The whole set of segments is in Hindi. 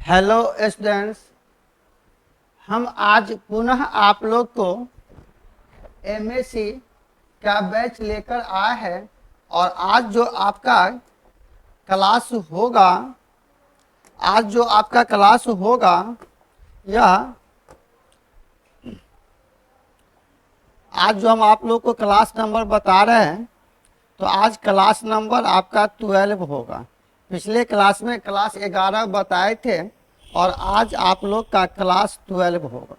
हेलो स्टूडेंट्स, हम आज पुनः आप लोग को एमएससी का बैच लेकर आए हैं और आज जो आपका क्लास होगा यह आज जो हम आप लोग को क्लास नंबर बता रहे हैं तो आज क्लास नंबर आपका 12 होगा। पिछले क्लास में क्लास 11 बताए थे और आज आप लोग का क्लास 12 होगा।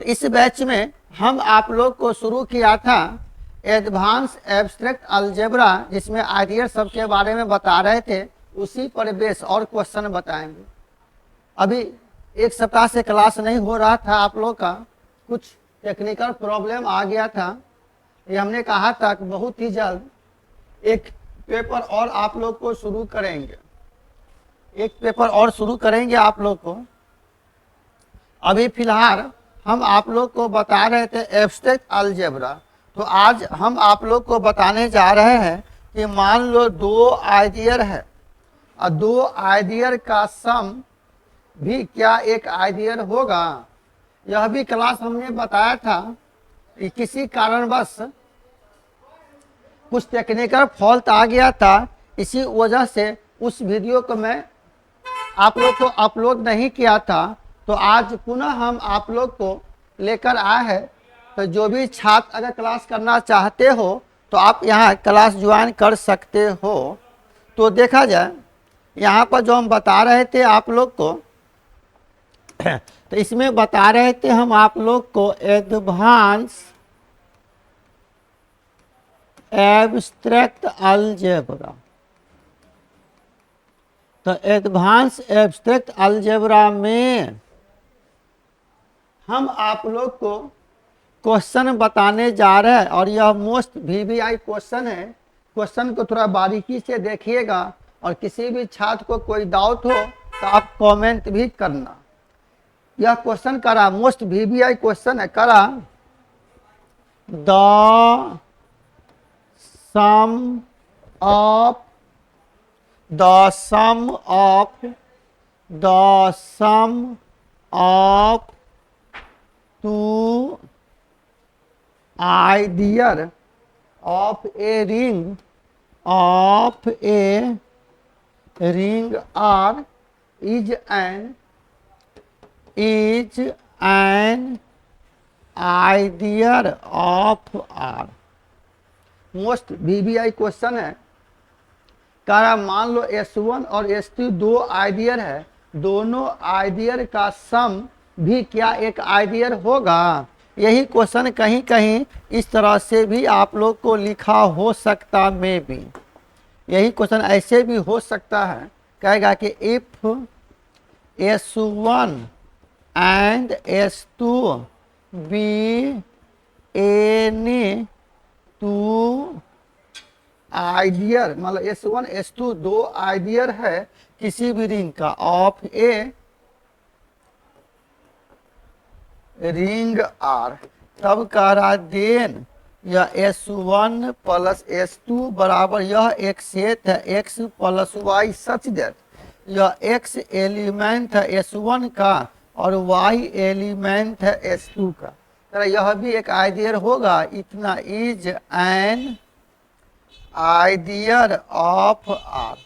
तो इस बैच में हम आप लोग को शुरू किया था एडवांस एब्स्ट्रैक्ट अलजेब्रा, जिसमें आइडियल सब के बारे में बता रहे थे, उसी पर बेस और क्वेश्चन बताएंगे। अभी एक सप्ताह से क्लास नहीं हो रहा था, आप लोग का कुछ टेक्निकल प्रॉब्लम आ गया था। ये हमने कहा था कि बहुत ही जल्द एक पेपर और आप लोग को शुरू करेंगे, आप लोग को। अभी फिलहाल हम आप लोग को बता रहे थे एब्स्ट्रैक्ट अलजेब्रा, तो आज हम आप लोग को बताने जा रहे हैं कि मान लो दो आइडियल है और दो आइडियल का सम भी क्या एक आइडियल होगा। यह भी क्लास हमने बताया था कि किसी कारणवश कुछ टेक्निकल फॉल्ट आ गया था, इसी वजह से उस वीडियो को मैं आप लोग को अपलोड नहीं किया था। तो आज पुनः हम आप लोग को लेकर आए हैं। तो जो भी छात्र अगर क्लास करना चाहते हो तो आप यहाँ क्लास ज्वाइन कर सकते हो। तो देखा जाए यहाँ पर जो हम बता रहे थे आप लोग को तो इसमें बता रहे थे हम आप लोग को एडवांस एब्स्ट्रैक्ट अलजेब्रा। तो एडवांस एब्स्ट्रैक्ट अलजेब्रा में हम आप लोग को क्वेश्चन बताने जा रहे हैं और यह मोस्ट वीवीआई क्वेश्चन है। क्वेश्चन को थोड़ा बारीकी से देखिएगा और किसी भी छात्र को कोई डाउट हो तो आप कमेंट भी करना। यह क्वेश्चन करा मोस्ट वीवीआई क्वेश्चन है, करा the sum of two ideal of a ring R is an ideal of R। Most VVI question है। कह मान लो S1 और S2 दो आइडियल है, दोनों आइडियल का सम भी क्या एक आइडियल होगा। यही क्वेश्चन कहीं कहीं इस तरह से भी आप लोग को लिखा हो सकता में भी, यही क्वेश्चन ऐसे भी हो सकता है। कहेगा कि if S1 and S2 be any two ideal, मतलब S1 S2 दो आइडियल है किसी भी रिंग का ऑफ ए रिंग आर, तब कह रहा देन यह S1 प्लस S2 बराबर यह एक सेट है x plus Y such that यह x एलिमेंट है S1 का और y एलिमेंट है S2 का। तो यह भी एक आइडियल होगा। इतना is an ideal of R.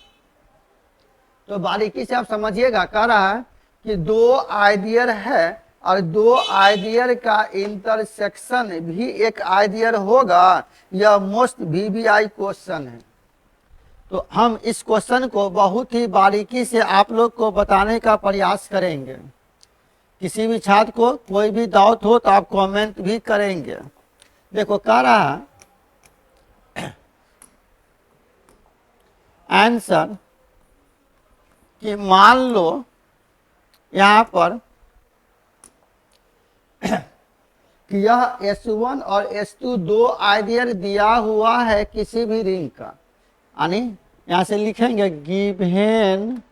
तो बारीकी से आप समझिएगा। कह रहा है कि दो आइडियल है और दो आइडियल का इंटरसेक्शन भी एक आइडियल होगा। यह मोस्ट वीवीआई क्वेश्चन है। तो हम इस क्वेश्चन को बहुत ही बारीकी से आप लोग को बताने का प्रयास करेंगे। किसी भी छात्र को कोई भी डाउट हो तो आप कमेंट भी करेंगे। देखो कह रहा है आंसर कि मान लो यहाँ पर कि यह S1 और S2 दो आइडियल दिया हुआ है किसी भी रिंग का, यानी यहाँ से लिखेंगे गिवेन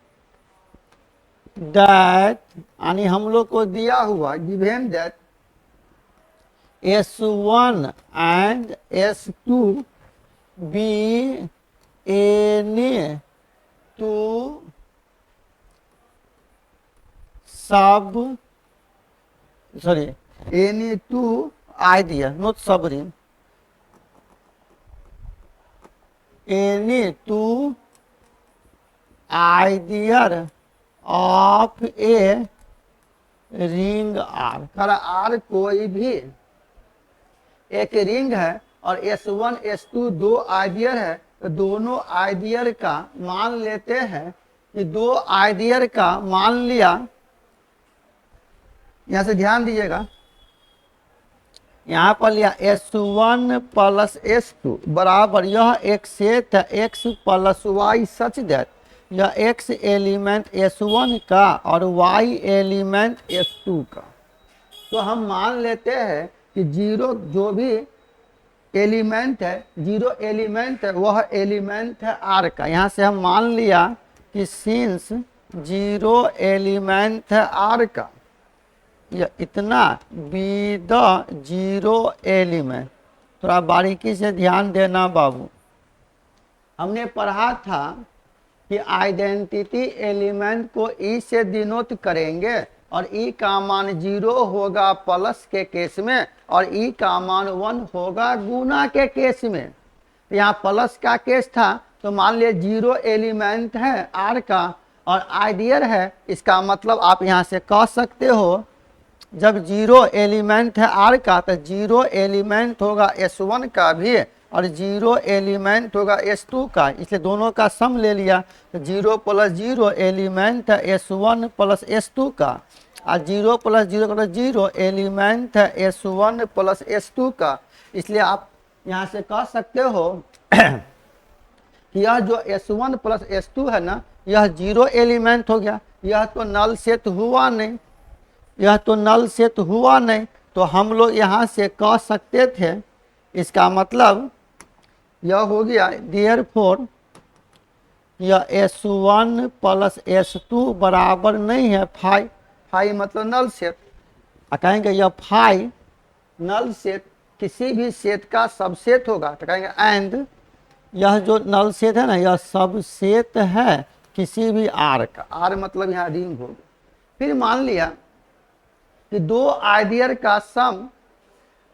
दैट, यानी हम लोग को दिया हुआ given that S1 and S2 be any to सब sorry any two idea not subring any two idea of a ring R. कर आर कोई भी एक रिंग है और S1 S2 दो आइडियर है, तो दोनों आइडियर का मान लेते हैं कि दो आइडियर का मान लिया। यहां से ध्यान दीजिएगा, यहां पर लिया S1 प्लस S2 बराबर यह एक सेट है x plus Y such that यह x एलिमेंट S1 का और y एलिमेंट S2 का। तो हम मान लेते हैं कि जीरो जो भी एलिमेंट है, जीरो एलिमेंट है, वह एलिमेंट है R का। यहाँ से हम मान लिया कि सिंस जीरो एलिमेंट है R का, यह इतना बी द जीरो एलिमेंट। थोड़ा बारीकी से ध्यान देना बाबू, हमने पढ़ा था कि आइडेंटिटी एलिमेंट को ई से डिनोट करेंगे और ई का मान 0 होगा प्लस के केस में और ई का मान 1 होगा गुना के केस में। तो यहाँ प्लस का केस था, तो मान लिया जीरो एलिमेंट है आर का और आइडियर है। इसका मतलब आप यहाँ से कह सकते हो जब जीरो एलिमेंट है आर का तो जीरो एलिमेंट होगा S1 का भी और जीरो एलिमेंट होगा S2 का, इसलिए दोनों का सम ले लिया। तो जीरो प्लस जीरो एलिमेंट है S1 प्लस S2 का और जीरो प्लस जीरो का जीरो एलिमेंट है S1 प्लस S2 का। इसलिए आप यहाँ से कह सकते हो कि यह जो S1 प्लस S2 है ना, यह जीरो एलिमेंट हो गया। यह तो नल सेट हुआ नहीं, यह तो नल सेट हुआ नहीं, तो हम लोग यहाँ से कह सकते थे, इसका मतलब यह हो गया देयरफॉर यह S1 प्लस S2 बराबर नहीं है फाई। फाई मतलब नल सेट, कहेंगे यह फाई नल सेट किसी भी सेट का सबसेट होगा, तो कहेंगे एंड यह जो नल सेट है ना, यह सबसेट है किसी भी आर का। आर मतलब यहाँ रिंग होगा। फिर मान लिया कि दो आइडियर का सम,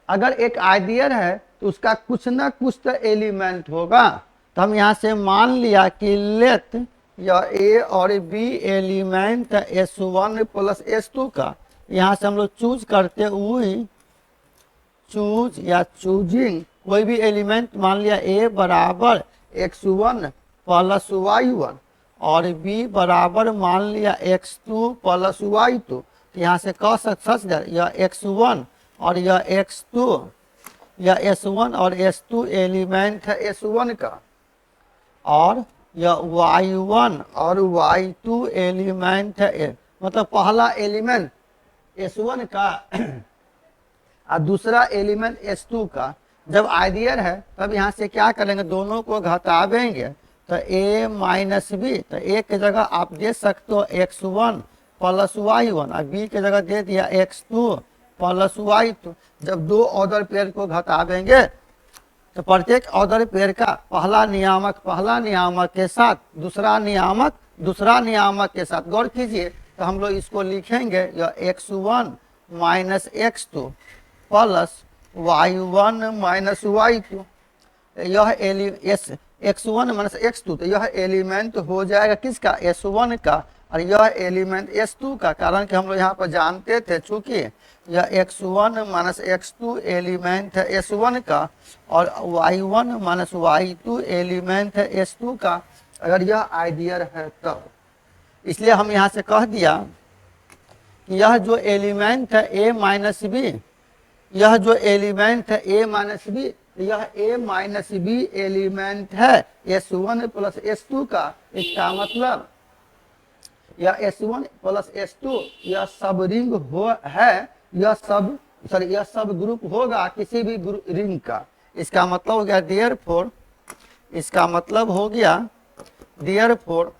अगर एक आइडियर है तो उसका कुछ ना कुछ तो एलिमेंट होगा। तो हम यहाँ से मान लिया कि लेट या ए और B element S1 plus S2 का। यहाँ से हम लोग चूज करते हुए चूज या चूजिंग कोई भी एलिमेंट, मान लिया ए बराबर x1 प्लस y1 और बी बराबर मान लिया x2 प्लस y2। यहाँ से कह सकते यह x1 और यह x2, यह S1 और S2 एलिमेंट है S1 का और यह y1 और y2 एलिमेंट है, मतलब पहला एलिमेंट S1 का और दूसरा एलिमेंट S2 का। जब आइडियर है तब यहाँ से क्या करेंगे, दोनों को घटावेंगे तो a माइनस बी, तो a की जगह आप दे सकते हो x1 प्लस y1 और b की जगह दे दिया x2 प्लस y2। जब दो ऑर्डर पेयर को घटावेंगे तो प्रत्येक ऑर्डर पेयर का पहला नियामक के साथ दूसरा नियामक के साथ। गौर कीजिए, तो हम लोग इसको लिखेंगे यह x1 minus x2 plus y1 minus y2। यह x1 माइनस x2, तो यह एलिमेंट हो जाएगा किसका, S1 का और यह एलिमेंट S2 का। कारण कि हम लोग यहाँ पर जानते थे चूंकि यह x1 माइनस x2 एलिमेंट है S1 का और y1 माइनस y2 एलिमेंट है S2 का, अगर यह आइडियर है तब। इसलिए हम यहाँ से कह दिया कि यह जो एलिमेंट है a माइनस बी, यह जो एलिमेंट है a माइनस बी, यह a माइनस बी एलिमेंट है S1 प्लस S2 का। इसका मतलब यह S1 प्लस S2 यह सब रिंग है, यह सब ग्रुप होगा किसी भी रिंग का। इसका मतलब हो गया देयरफॉर, इसका मतलब हो गया देयरफॉर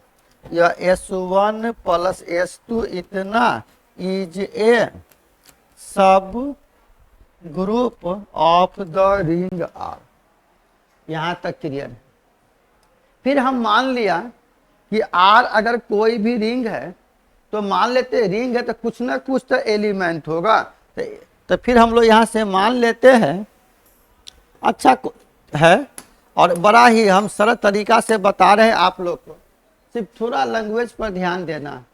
यह S1 प्लस S2 इतना is a subgroup of the ring R. यहाँ तक क्लियर है। फिर हम मान लिया कि आर अगर कोई भी रिंग है तो मान लेते रिंग है तो कुछ ना कुछ तो एलिमेंट होगा। तो फिर हम लोग यहाँ से मान लेते हैं अच्छा है, और बड़ा ही हम सरल तरीका से बता रहे हैं आप लोग को, सिर्फ थोड़ा लैंग्वेज पर ध्यान देना है।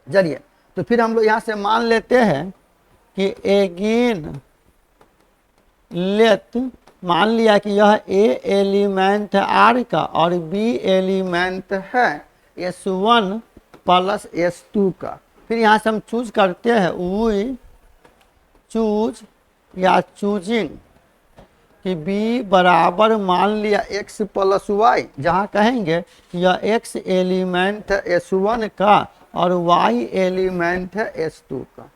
चलिए, तो फिर हम लोग यहाँ से मान लेते हैं कि अगेन लेट, मान लिया कि यह ए एलिमेंट है आर का और बी एलिमेंट है S1 प्लस S2 का। फिर यहाँ से हम चूज करते हैं वी चूज या चूजिंग कि b बराबर मान लिया x प्लस वाई, जहाँ कहेंगे यह x एलिमेंट है S1 का और y एलिमेंट है S2 का।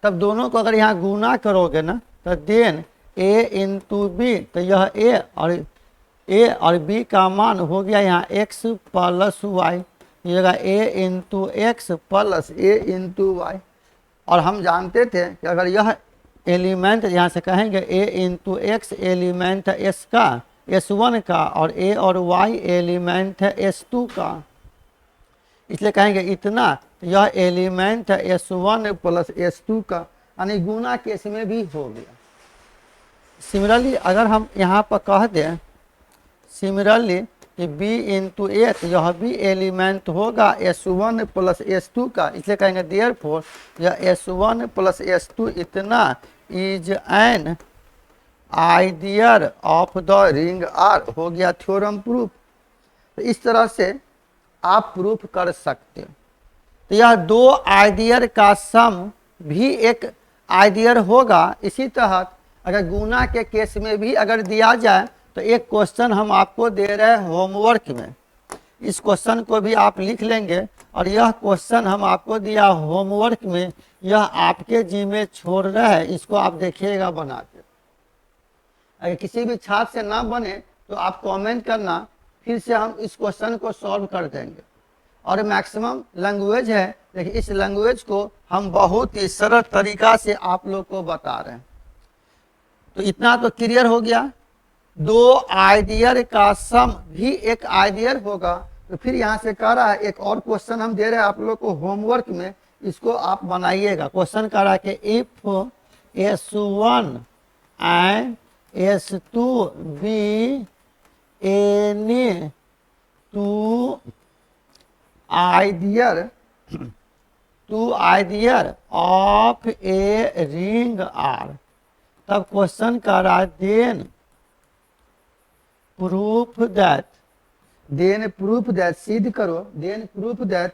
तब दोनों को अगर यहाँ गुना करोगे ना तो देन a इंटू बी, तो यह a और b का मान हो गया यहाँ x प्लस वाई, ये a into X plus a into Y. और हम जानते थे कि अगर यह एलिमेंट यहाँ से कहेंगे a इंटू एक्स एलिमेंट है s का S1 का और a और y एलिमेंट है S2 का, इसलिए कहेंगे इतना, यह एलिमेंट है S1 प्लस S2 का, यानी गुना केस में भी हो गया। सिमिलरली अगर हम यहाँ पर कह दें सिमिलरली कि b इंटू ए, तो यह भी एलिमेंट होगा S1 प्लस S2 का, इसलिए कहेंगे देयरफॉर यह S1 प्लस S2 इतना is an ideal of the ring R. हो गया थ्योरम प्रूफ। तो इस तरह से आप प्रूफ कर सकते हो। तो यह दो आइडियर का सम भी एक आइडियर होगा। इसी तरह अगर गुना के केस में भी अगर दिया जाए तो एक क्वेश्चन हम आपको दे रहे हैं होमवर्क में, इस क्वेश्चन को भी आप लिख लेंगे, और यह क्वेश्चन हम आपको दिया होमवर्क में, यह आपके जी में छोड़ रहा है, इसको आप देखिएगा बना के। अगर किसी भी छात्र से ना बने तो आप कमेंट करना, फिर से हम इस क्वेश्चन को सॉल्व कर देंगे। और मैक्सिमम लैंग्वेज है, लेकिन इस लैंग्वेज को हम बहुत ही सरल तरीका से आप लोग को बता रहे हैं। तो इतना तो क्लियर हो गया, दो आइडियर का सम भी एक आइडियर होगा। तो फिर यहाँ से कह रहा है एक और क्वेश्चन हम दे रहे हैं आप लोग को होमवर्क में, इसको आप बनाइएगा। क्वेश्चन कह रहा है कि if S1 and S2 be any two ideal of a ring R, तब क्वेश्चन कर रहा है देन प्रूफ दैट, सिद्ध करो, देन प्रूफ दैट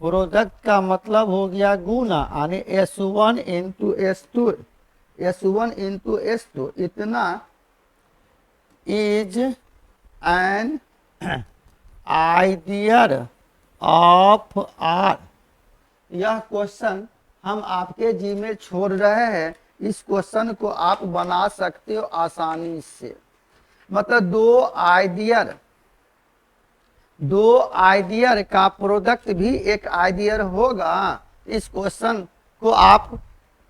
प्रोडक्ट का मतलब हो गया गुना, यानी S1 इंटू S2 इतना is an ideal of are. यह क्वेश्चन हम आपके जी में छोड़ रहे हैं। इस क्वेश्चन को आप बना सकते हो आसानी से। मतलब दो आइडियर का प्रोडक्ट भी एक आइडियर होगा। इस क्वेश्चन को आप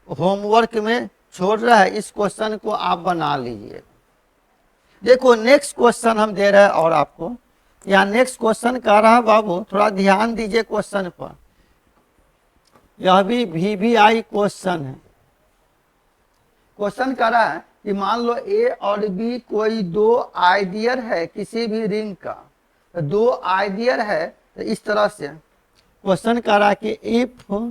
होमवर्क में छोड़ रहे हैं, इस क्वेश्चन को आप बना लीजिए। देखो नेक्स्ट क्वेश्चन हम दे रहे हैं, और आपको यहाँ नेक्स्ट क्वेश्चन कह रहा है, बाबू थोड़ा ध्यान दीजिए क्वेश्चन पर। यह भी VVI क्वेश्चन है। क्वेश्चन कर रहा है कि मान लो A और B कोई दो आइडियर है किसी भी रिंग का, तो दो आइडियर है, तो इस तरह से क्वेश्चन कर रहा है कि if A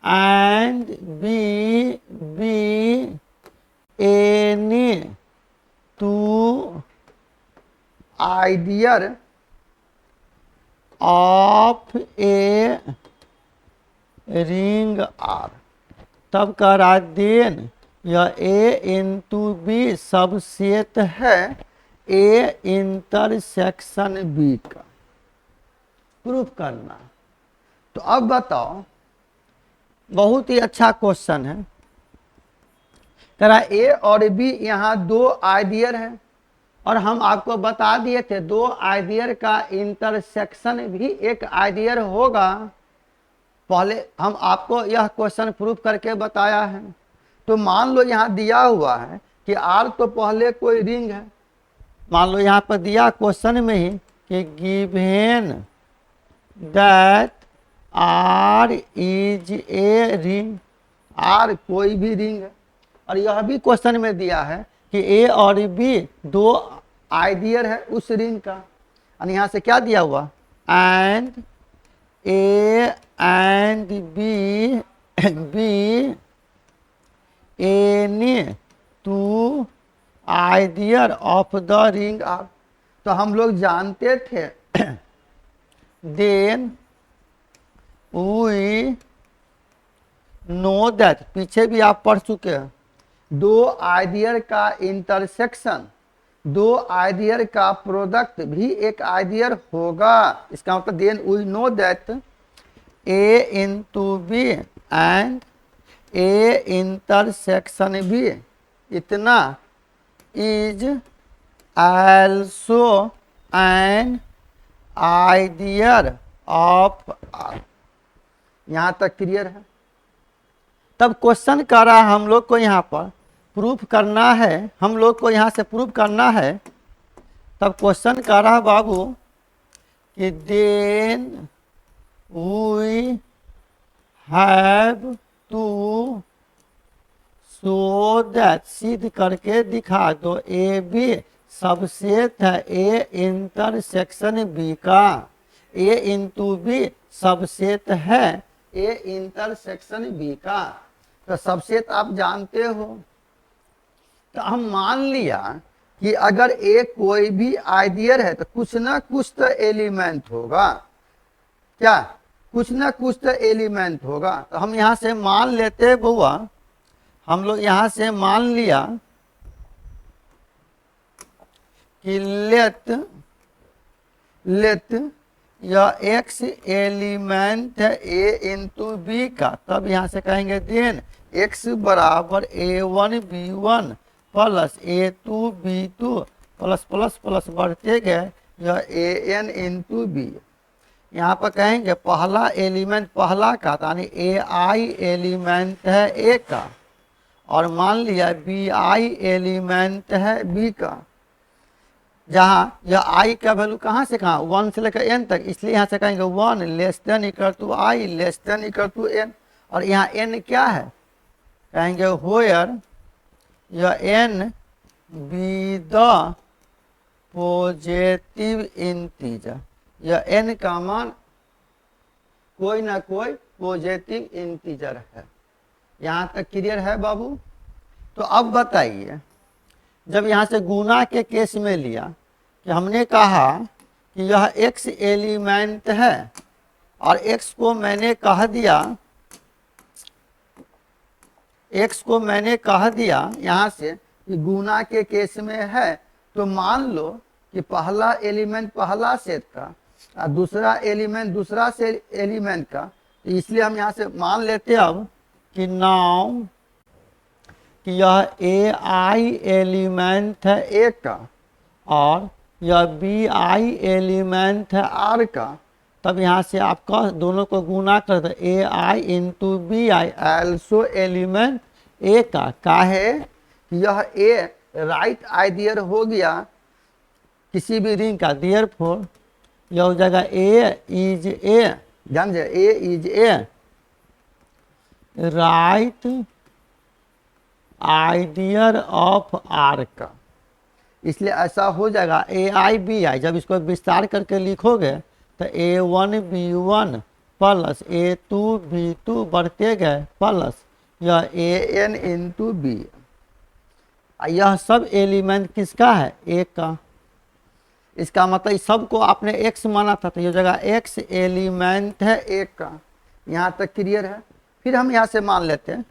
and B be any two ideal of a ring R, तब कह रहा देन यह A इंटू बी सबसेट है A इंटरसेक्शन B का। प्रूफ करना। तो अब बताओ, बहुत ही अच्छा क्वेश्चन है। कह रहा A और B यहाँ दो आइडियर है, और हम आपको बता दिए थे दो आइडियर का इंटरसेक्शन भी एक आइडियर होगा। पहले हम आपको यह क्वेश्चन प्रूफ करके बताया है। तो मान लो यहाँ दिया हुआ है कि R तो पहले कोई रिंग है। मान लो यहाँ पर दिया क्वेश्चन में ही कि given that R is a ring, R कोई भी रिंग है, और यह भी क्वेश्चन में दिया है कि ए और बी दो आइडियल है उस रिंग का, और यहाँ से क्या दिया हुआ, and A and B be any two ideal of the ring R. तो हम लोग जानते थे देन वी नो दैट, पीछे भी आप पढ़ चुके हैं, दो आइडियल का इंटरसेक्शन, दो आइडियल का प्रोडक्ट भी एक आइडियल होगा। इसका मतलब then we know that A into B and A intersection B, इतना is also an ideal of R. यहाँ तक क्लियर है। तब क्वेश्चन कर रहा है हम लोग को यहाँ पर प्रूफ करना है, हम लोग को यहाँ से प्रूफ करना है। तब क्वेश्चन कर रहा है बाबू कि then we have to show that, सिद्ध करके दिखा दो ए बी सबसेट है ए इंटरसेक्शन बी का, ए इंटू बी सबसेट है ए इंटरसेक्शन बी का। तो सबसेट आप जानते हो, तो हम मान लिया कि अगर ए कोई भी आइडियल है तो कुछ ना कुछ तो एलिमेंट होगा, क्या कुछ ना कुछ तो एलिमेंट होगा। तो हम यहाँ से मान लेते बुआ, हम लोग यहाँ से मान लिया कि लेट यह एक्स एलिमेंट है ए इंटू बी का, तब यहाँ से कहेंगे देन एक्स बराबर A one B one plus A two B two plus plus plus बढ़ते गए यह ए एन इंटू बी। यहाँ पर कहेंगे पहला एलिमेंट पहला का, यानी ए आई एलिमेंट है ए का, और मान लिया बी आई एलिमेंट है बी का, जहाँ यह आई का वैल्यू कहाँ से कहाँ, 1 से लेकर n तक, इसलिए यहाँ से कहेंगे 1 less than equal to I less than equal to n। और यहाँ n क्या है, कहेंगे होयर यह n be the positive integer, यह n का मान कोई ना कोई पॉजिटिव इंटीजर है। यहाँ तक क्लियर है बाबू। तो अब बताइए, जब यहाँ से गुना के केस में लिया कि हमने कहा कि यह x एलिमेंट है और x को मैंने कह दिया, x को मैंने कह दिया यहाँ से कि गुना के केस में है, तो मान लो कि पहला एलिमेंट पहला सेट का और दूसरा एलिमेंट दूसरा से एलिमेंट का, तो इसलिए हम यहाँ से मान लेते अब कि नाउ कि यह ए आई एलिमेंट है ए का और यह बी आई एलिमेंट है आर का। तब यहाँ से आपका दोनों को गुना कर दो, A I into B I also element A का है यह ए राइट आइडियल हो गया किसी भी रिंग का, देयरफॉर यह हो जाएगा ए इज ए, ध्यान से A is a right ideal of R का। इसलिए ऐसा हो जाएगा ए आई बी आई, जब इसको विस्तार करके लिखोगे तो A one B one plus A two B two बढ़ते गए प्लस यह ए एन इंटू बी। यह सब एलिमेंट किसका है, ए का। इसका मतलब इस सब को आपने एक्स माना था, तो यह जगह एक्स एलिमेंट है ए का। यहाँ तक क्लियर है। फिर हम यहाँ से मान लेते हैं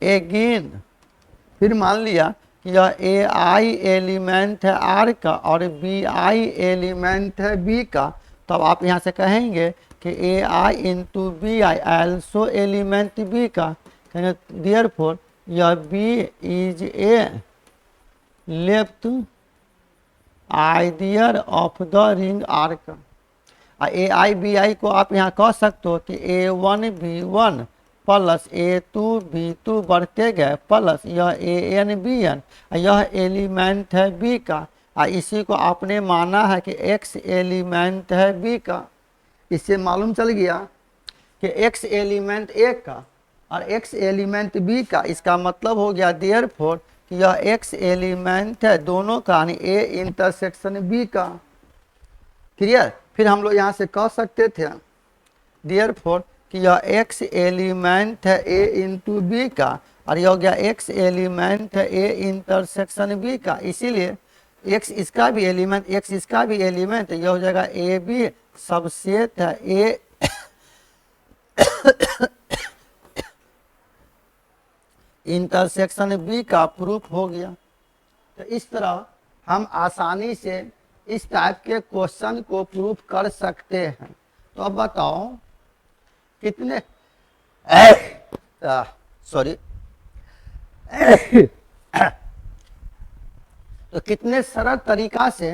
अगेन, फिर मान लिया कि यह ए आई एलिमेंट है आर का और बी आई एलिमेंट है बी का। तब आप यहाँ से कहेंगे कि A I into B I also element B का, कहेंगे देयरफॉर यह B is a left ideal of the ring R का। ए आई बी आई को आप यहाँ कह सकते हो कि A one B one plus A two B two बढ़ते गए प्लस यह ए एन बी एन, यह एलिमेंट है बी का, और इसी को आपने माना है कि x एलिमेंट है b का। इससे मालूम चल गया कि x एलिमेंट a का और x एलिमेंट b का। इसका मतलब हो गया देयरफॉर कि यह x एलिमेंट है दोनों का, यानी a इंटरसेक्शन b का। क्लियर। फिर हम लोग यहाँ से कह सकते थे देयरफॉर कि यह x एलिमेंट है a इंटू बी का, और यह हो गया x एलिमेंट है a इंटरसेक्शन b का। इसीलिए x इसका भी एलिमेंट, x इसका भी एलिमेंट, यह हो जाएगा ए बी सबसेट है a इंटरसेक्शन b का प्रूफ हो गया। तो इस तरह हम आसानी से इस टाइप के क्वेश्चन को प्रूफ कर सकते हैं। तो अब बताओ कितने सॉरी तो कितने सरल तरीका से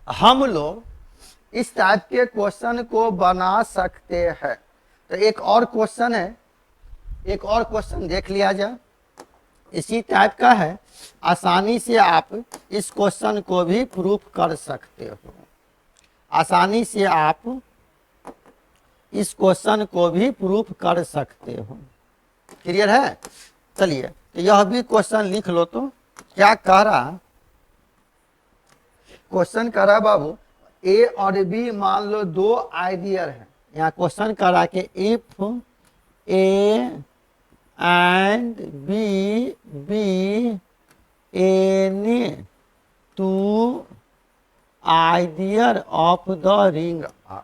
हम लोग इस टाइप के क्वेश्चन को बना सकते हैं। तो एक और क्वेश्चन है, एक और क्वेश्चन देख लिया जाए, इसी टाइप का है। आसानी से आप इस क्वेश्चन को भी प्रूफ कर सकते हो, आसानी से आप इस क्वेश्चन को भी प्रूफ कर सकते हो। क्लियर है। चलिए तो यह भी क्वेश्चन लिख लो। तो क्या कह रहा क्वेश्चन कह रहा बाबू, ए और बी मान लो दो आइडियल है। यहाँ क्वेश्चन कह रहा कि if A and B be any two ideal of the ring R.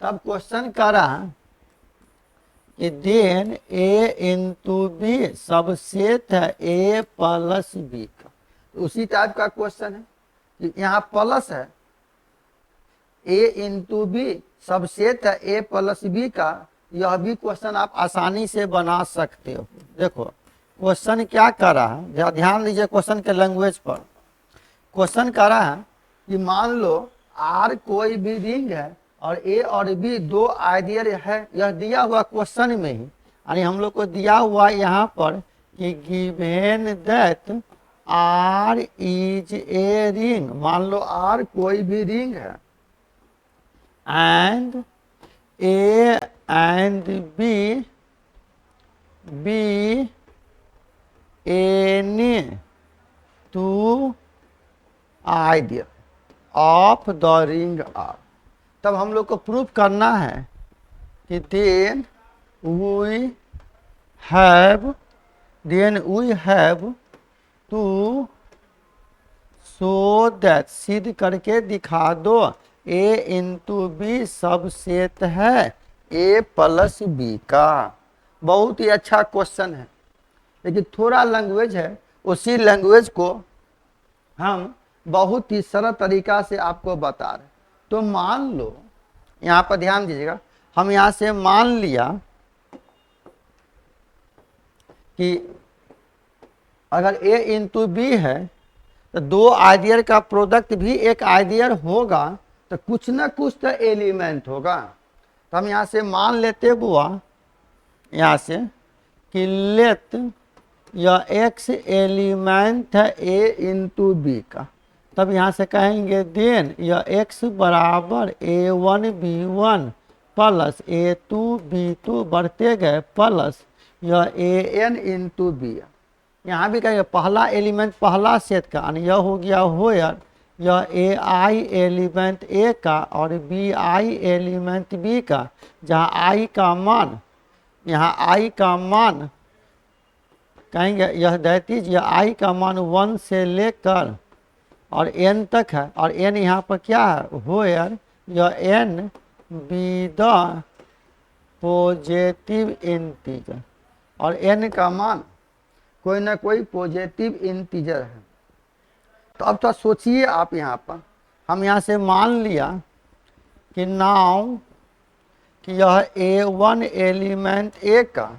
तब क्वेश्चन कर रहा कि then A into B subset है ए प्लस बी का। तो उसी टाइप का क्वेश्चन है कि यहाँ प्लस है, ए इंटू बी सबसेट है ए प्लस बी का। यह भी क्वेश्चन आप आसानी से बना सकते हो। देखो क्वेश्चन क्या कर रहा है, ध्यान दीजिए क्वेश्चन के लैंग्वेज पर। क्वेश्चन कर रहा है कि मान लो आर कोई भी रिंग है और ए और बी दो आइडियल है। यह दिया हुआ क्वेश्चन में ही, यानी हम लोग को दिया हुआ यहाँ पर कि given that R is a ring. मान लो आर कोई भी रिंग है and A and B be any two ideal of the ring R. तब हम लोग को प्रूफ करना है कि then we have to show that, सिद्ध करके दिखा दो ए इंटू बी सबसेट है ए प्लस बी का। बहुत ही अच्छा क्वेश्चन है, लेकिन थोड़ा लैंग्वेज है, उसी लैंग्वेज को हम बहुत ही सरल तरीका से आपको बता रहे। तो मान लो यहाँ पर ध्यान दीजिएगा, हम यहाँ से मान लिया कि अगर a इंटू बी है तो दो आइडियल का प्रोडक्ट भी एक आइडियल होगा, तो कुछ ना कुछ तो एलिमेंट होगा। तो हम यहाँ से मान लेते बुआ यहाँ से कि लेट यह x एलिमेंट है a इंटू बी का। तब यहाँ से कहेंगे देन यह x बराबर a1 b1 plus a2 b2 बढ़ते गए प्लस यह an इंटू बी। यहाँ भी कहेंगे पहला एलिमेंट पहला सेट का, यानी यह हो गया होयर यह ai एलिमेंट a का और bi एलिमेंट b का, जहाँ i का मान, यहाँ i का मान कहेंगे यह दैट इज यह i का मान 1 से लेकर और n तक है। और n यहाँ पर क्या है, होयर यह n be the positive integer, और n का मान कोई ना कोई पॉजिटिव इंटीजर है। तो अब तो सोचिए आप, यहाँ पर हम यहाँ से मान लिया कि नाउ कि यह a1 एलिमेंट a का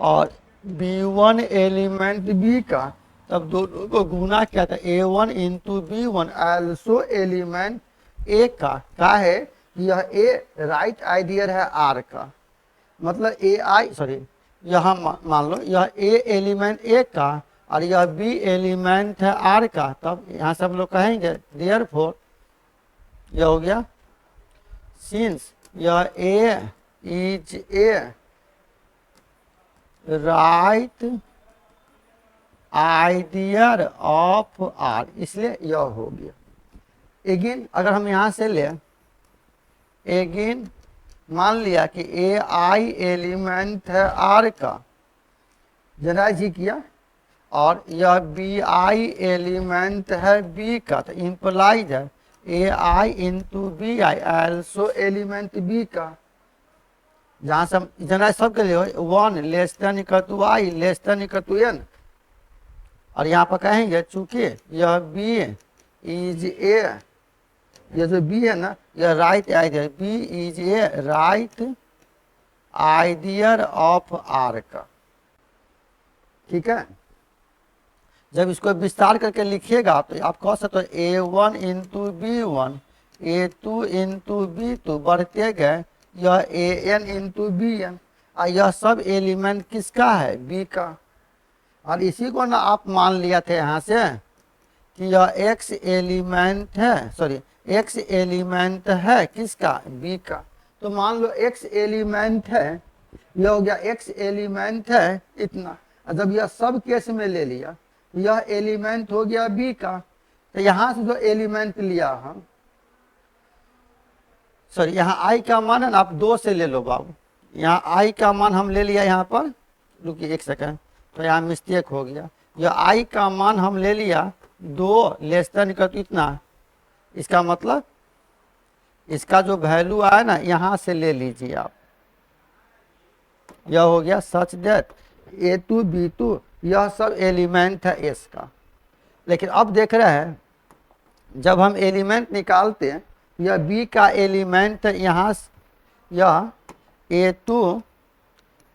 और b1 एलिमेंट b का। तब दोनों को गुना क्या था, a1 into b1 also element a का है कि यह a राइट आइडियल है r का। मतलब यह मान लो यह a एलिमेंट a का और यह बी एलिमेंट है आर का, तब यहाँ सब लोग कहेंगे देयरफॉर यह हो गया सिंस यह A is a right ideal of R, इसलिए यह हो गया। अगेन अगर हम यहाँ से ले, अगेन मान लिया कि ए आई एलिमेंट है आर का, जनरलाइज ही किया, और यह बी आई एलिमेंट है बी का, तो इंप्लाइज है A I into B I also element B का। जहाँ से हम जनरलाइज सबके लिए one less than equal to I less than equal to N, और यहाँ पर कहेंगे चूंकि यह बी इज ए, ये जो बी है ना यह right ideal, B is a right ideal of R का, ठीक है। जब इसको विस्तार करके लिखिएगा तो आप कह सकते हो A one into B one, A two into B two, बढ़ते गए यह A N into B N, और यह सब एलिमेंट किसका है, बी का। और इसी को ना आप मान लिया थे यहाँ से कि यह एक्स एलिमेंट है, सॉरी एक्स एलिमेंट है किसका, बी का। तो मान लो एक्स एलिमेंट है, यह हो गया एक्स एलिमेंट है इतना, जब यह सब केस में ले लिया यह एलिमेंट हो गया बी का। तो यहाँ से जो एलिमेंट लिया हम, सॉरी यहाँ आई का मान है ना, आप 2 से ले लो बाबू, यहाँ आई का मान हम ले लिया यहाँ पर, रुकिए एक सेकंड, तो यहाँ मिस्टेक हो गया, यह आई का मान हम ले लिया 2 लेस देन का, तो इतना, इसका मतलब इसका जो वैल्यू आया ना यहाँ से ले लीजिए आप, यह हो गया such that A two B two यह सब एलिमेंट है एस का। लेकिन अब देख रहे हैं जब हम एलिमेंट निकालते हैं यह बी का एलिमेंट है, यहाँ यह ए टू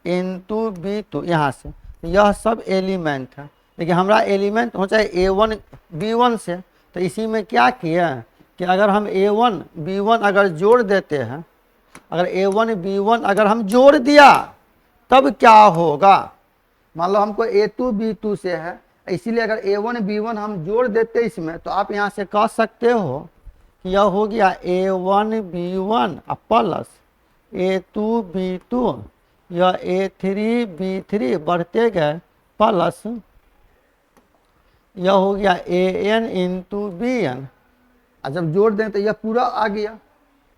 इंटू बी टू, यहाँ से यह सब एलिमेंट है। लेकिन हमारा एलिमेंट हो चाहे ए वन बी वन से, तो इसी में क्या किया कि अगर हम ए वन बी वन अगर जोड़ देते हैं, अगर ए वन बी वन अगर हम जोड़ दिया तब क्या होगा, मान लो हमको ए टू बी टू से है, इसीलिए अगर ए वन बी वन हम जोड़ देते इसमें, तो आप यहाँ से कह सकते हो कि यह हो गया A one B one plus A two B two, यह ए थ्री बी थ्री बढ़ते गए प्लस यह हो गया ए एन इंटू बी एन, जब जोड़ दें तो यह पूरा आ गया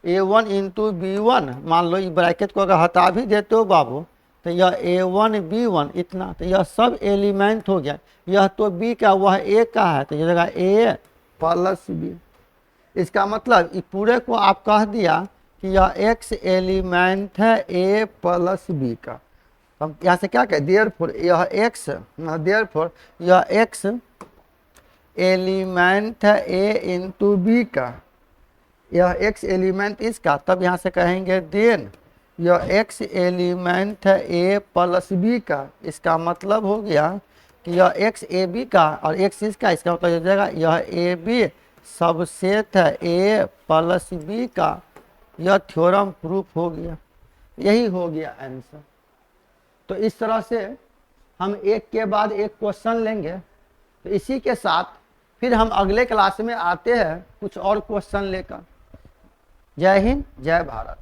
A one into B one. मान लो इस ब्रैकेट को अगर हटा भी देते हो बाबू तो यह ए वन बी वन इतना, तो यह सब एलिमेंट हो गया। यह तो बी का वह ए का है, तो यह जगह ए प्लस बी। इसका मतलब इस पूरे को आप कह दिया कि यह एक्स एलिमेंट है ए प्लस बी का। हम यहाँ से क्या कहें, देयरफॉर यह एक्स, देयरफॉर यह एक्स एलिमेंट है ए इंटू बी का, यह एक्स एलिमेंट इसका, तब यहाँ से कहेंगे देन यह एक्स एलिमेंट है ए प्लस बी का। इसका मतलब हो गया कि यह एक्स ए बी का और एक्स इसका, इसका मतलब हो जाएगा यह ए बी सबसेट है ए प्लस बी का। यह थ्योरम प्रूफ हो गया, यही हो गया आंसर। तो इस तरह से हम एक के बाद एक क्वेश्चन लेंगे। तो इसी के साथ फिर हम अगले क्लास में आते हैं कुछ और क्वेश्चन लेकर। जय हिंद, जय भारत।